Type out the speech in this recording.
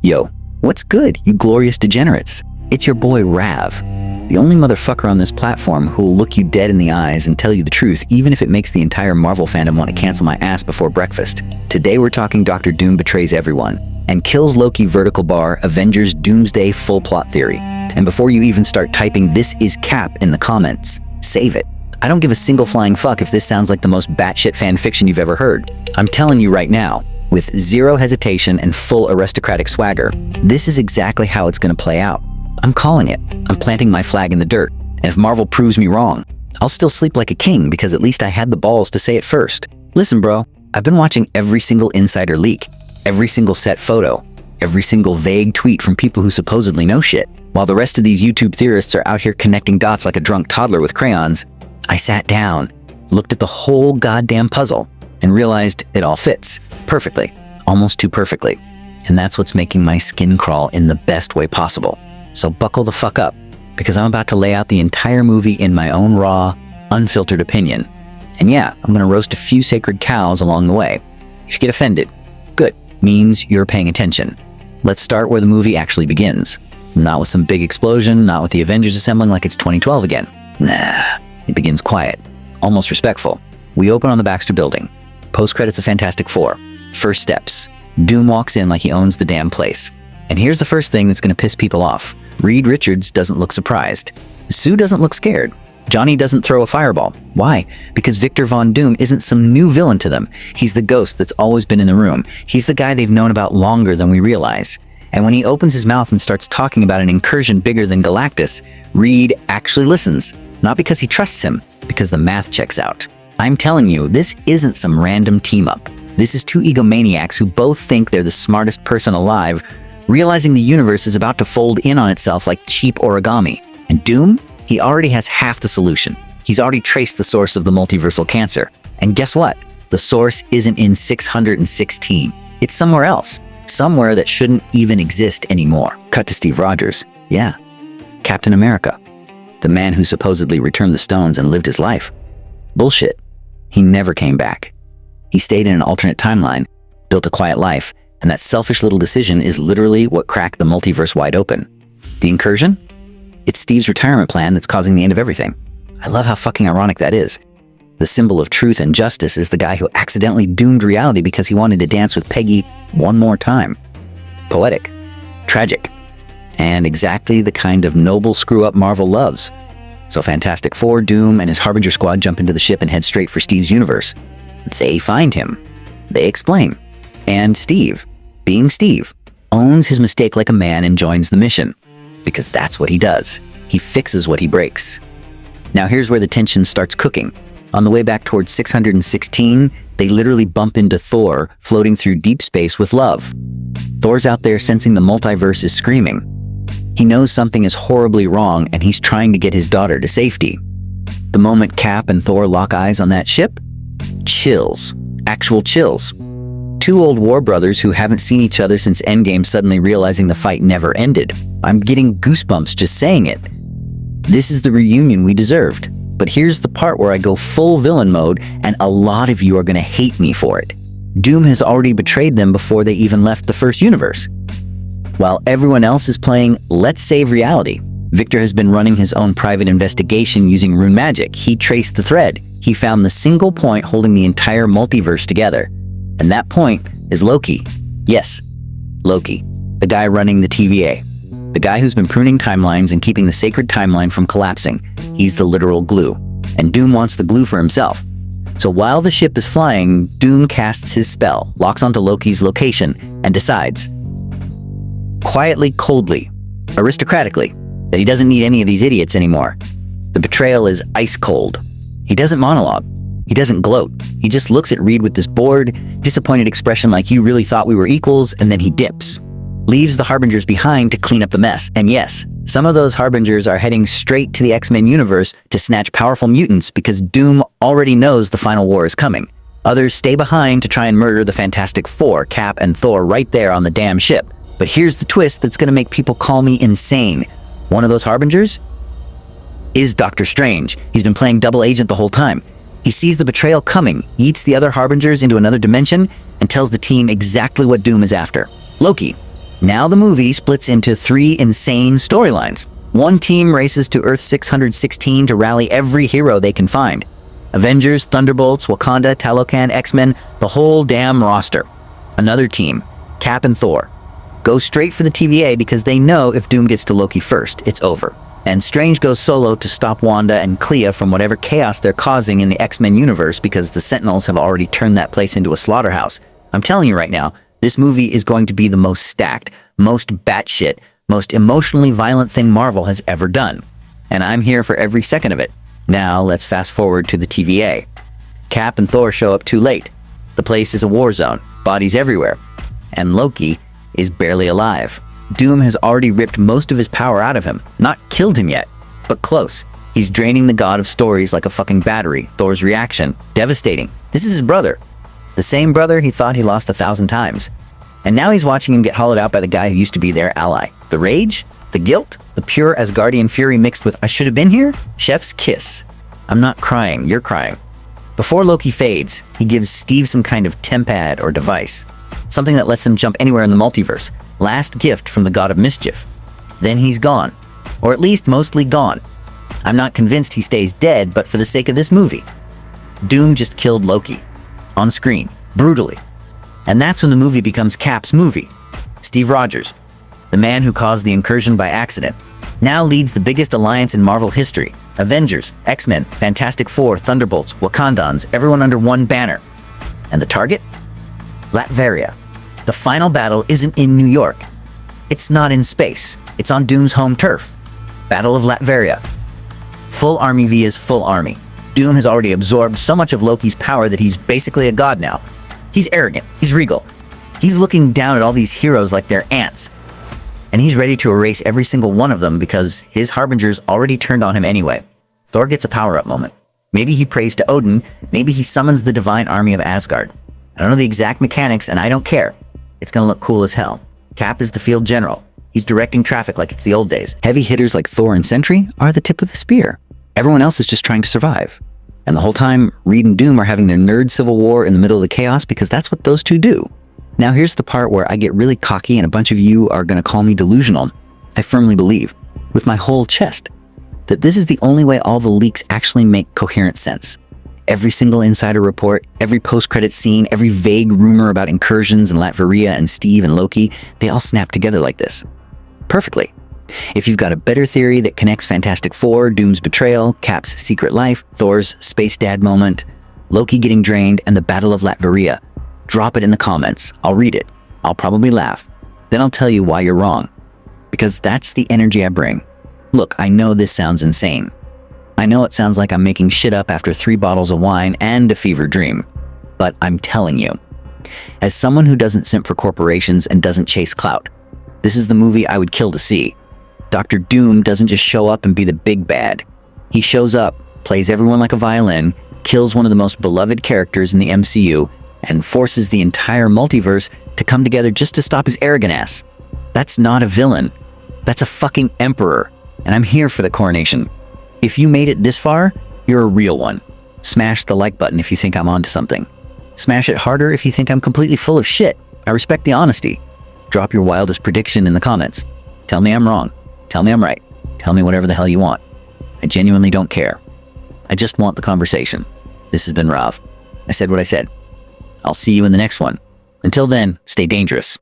Yo, what's good, you glorious degenerates? It's your boy Rav, the only motherfucker on this platform who will look you dead in the eyes and tell you the truth, even if it makes the entire Marvel fandom want to cancel my ass before breakfast. Today we're talking Dr. Doom betrays everyone and kills Loki vertical bar Avengers Doomsday full plot theory. And before you even start typing "this is Cap" in the comments, save it. I don't give a single flying fuck if this sounds like the most batshit fan fiction you've ever heard. I'm telling you right now, with zero hesitation and full aristocratic swagger, this is exactly how it's gonna play out. I'm calling it. I'm planting my flag in the dirt. And if Marvel proves me wrong, I'll still sleep like a king because at least I had the balls to say it first. Listen, bro, I've been watching every single insider leak, every single set photo, every single vague tweet from people who supposedly know shit. While the rest of these YouTube theorists are out here connecting dots like a drunk toddler with crayons, I sat down, looked at the whole goddamn puzzle, and realized it all fits perfectly, almost too perfectly. And that's what's making my skin crawl in the best way possible. So buckle the fuck up, because I'm about to lay out the entire movie in my own raw, unfiltered opinion. And yeah, I'm gonna roast a few sacred cows along the way. If you get offended, good, means you're paying attention. Let's start where the movie actually begins. Not with some big explosion, not with the Avengers assembling like it's 2012 again. Nah, it begins quiet, almost respectful. We open on the Baxter Building. Post-credits of Fantastic Four. First steps. Doom walks in like he owns the damn place. And here's the first thing that's gonna piss people off. Reed Richards doesn't look surprised. Sue doesn't look scared. Johnny doesn't throw a fireball. Why? Because Victor Von Doom isn't some new villain to them. He's the ghost that's always been in the room. He's the guy they've known about longer than we realize. And when he opens his mouth and starts talking about an incursion bigger than Galactus, Reed actually listens. Not because he trusts him, because the math checks out. I'm telling you, this isn't some random team-up. This is two egomaniacs who both think they're the smartest person alive, realizing the universe is about to fold in on itself like cheap origami. And Doom? He already has half the solution. He's already traced the source of the multiversal cancer. And guess what? The source isn't in 616. It's somewhere else. Somewhere that shouldn't even exist anymore. Cut to Steve Rogers. Yeah. Captain America. The man who supposedly returned the stones and lived his life. Bullshit. He never came back. He stayed in an alternate timeline, built a quiet life, and that selfish little decision is literally what cracked the multiverse wide open. The incursion? It's Steve's retirement plan that's causing the end of everything. I love how fucking ironic that is. The symbol of truth and justice is the guy who accidentally doomed reality because he wanted to dance with Peggy one more time. Poetic. Tragic. And exactly the kind of noble screw-up Marvel loves. So Fantastic Four, Doom, and his Harbinger squad jump into the ship and head straight for Steve's universe. They find him. They explain. And Steve, being Steve, owns his mistake like a man and joins the mission. Because that's what he does. He fixes what he breaks. Now here's where the tension starts cooking. On the way back towards 616, they literally bump into Thor floating through deep space with love. Thor's out there sensing the multiverse is screaming. He knows something is horribly wrong and he's trying to get his daughter to safety. The moment Cap and Thor lock eyes on that ship, chills. Actual chills. Two old war brothers who haven't seen each other since Endgame suddenly realizing the fight never ended. I'm getting goosebumps just saying it. This is the reunion we deserved. But here's the part where I go full villain mode, and a lot of you are gonna hate me for it. Doom has already betrayed them before they even left the first universe. While everyone else is playing Let's Save Reality, Victor has been running his own private investigation using rune magic. He traced the thread. He found the single point holding the entire multiverse together. And that point is Loki. Yes, Loki, the guy running the TVA. The guy who's been pruning timelines and keeping the sacred timeline from collapsing. He's the literal glue. And Doom wants the glue for himself. So while the ship is flying, Doom casts his spell, locks onto Loki's location, and decides, quietly, coldly, aristocratically, that he doesn't need any of these idiots anymore. The betrayal is ice cold. He doesn't monologue. He doesn't gloat. He just looks at Reed with this bored, disappointed expression like you really thought we were equals, and then he dips. Leaves the Harbingers behind to clean up the mess. And yes, some of those Harbingers are heading straight to the X-Men universe to snatch powerful mutants because Doom already knows the final war is coming. Others stay behind to try and murder the Fantastic Four, Cap, and Thor right there on the damn ship. But here's the twist that's gonna make people call me insane. One of those Harbingers is Doctor Strange. He's been playing double agent the whole time. He sees the betrayal coming, eats the other Harbingers into another dimension, and tells the team exactly what Doom is after. Loki. Now the movie splits into 3 insane storylines. One team races to Earth 616 to rally every hero they can find. Avengers, Thunderbolts, Wakanda, Talocan, X-Men, the whole damn roster. Another team, Cap and Thor, go straight for the TVA because they know if Doom gets to Loki first, it's over. And Strange goes solo to stop Wanda and Clea from whatever chaos they're causing in the X-Men universe because the Sentinels have already turned that place into a slaughterhouse. I'm telling you right now, this movie is going to be the most stacked, most batshit, most emotionally violent thing Marvel has ever done. And I'm here for every second of it. Now let's fast forward to the TVA. Cap and Thor show up too late. The place is a war zone, bodies everywhere. And Loki is barely alive. Doom has already ripped most of his power out of him. Not killed him yet, but close. He's draining the god of stories like a fucking battery. Thor's reaction, devastating. This is his brother. The same brother he thought he lost 1,000 times. And now he's watching him get hollowed out by the guy who used to be their ally. The rage? The guilt? The pure Asgardian fury mixed with I should have been here? Chef's kiss. I'm not crying, you're crying. Before Loki fades, he gives Steve some kind of tempad or device. Something that lets them jump anywhere in the multiverse. Last gift from the god of mischief. Then he's gone. Or at least mostly gone. I'm not convinced he stays dead, but for the sake of this movie. Doom just killed Loki. On screen. Brutally. And that's when the movie becomes Cap's movie. Steve Rogers, the man who caused the incursion by accident, now leads the biggest alliance in Marvel history. Avengers, X-Men, Fantastic Four, Thunderbolts, Wakandans, everyone under one banner. And the target? Latveria. The final battle isn't in New York. It's not in space. It's on Doom's home turf. Battle of Latveria. Full army vs. full army. Doom has already absorbed so much of Loki's power that he's basically a god now. He's arrogant. He's regal. He's looking down at all these heroes like they're ants. And he's ready to erase every single one of them because his harbingers already turned on him anyway. Thor gets a power-up moment. Maybe he prays to Odin. Maybe he summons the divine army of Asgard. I don't know the exact mechanics, and I don't care. It's gonna look cool as hell. Cap is the field general. He's directing traffic like it's the old days. Heavy hitters like Thor and Sentry are the tip of the spear. Everyone else is just trying to survive. And the whole time, Reed and Doom are having their nerd civil war in the middle of the chaos because that's what those two do. Now here's the part where I get really cocky and a bunch of you are gonna call me delusional. I firmly believe, with my whole chest, that this is the only way all the leaks actually make coherent sense. Every single insider report, every post-credit scene, every vague rumor about incursions in Latveria and Steve and Loki, they all snap together like this. Perfectly. If you've got a better theory that connects Fantastic Four, Doom's betrayal, Cap's secret life, Thor's space dad moment, Loki getting drained, and the Battle of Latveria, drop it in the comments. I'll read it. I'll probably laugh. Then I'll tell you why you're wrong. Because that's the energy I bring. Look, I know this sounds insane. I know it sounds like I'm making shit up after 3 bottles of wine and a fever dream. But I'm telling you, as someone who doesn't simp for corporations and doesn't chase clout, this is the movie I would kill to see. Dr. Doom doesn't just show up and be the big bad. He shows up, plays everyone like a violin, kills one of the most beloved characters in the MCU, and forces the entire multiverse to come together just to stop his arrogant ass. That's not a villain. That's a fucking emperor. And I'm here for the coronation. If you made it this far, you're a real one. Smash the like button if you think I'm onto something. Smash it harder if you think I'm completely full of shit. I respect the honesty. Drop your wildest prediction in the comments. Tell me I'm wrong. Tell me I'm right. Tell me whatever the hell you want. I genuinely don't care. I just want the conversation. This has been Rav. I said what I said. I'll see you in the next one. Until then, stay dangerous.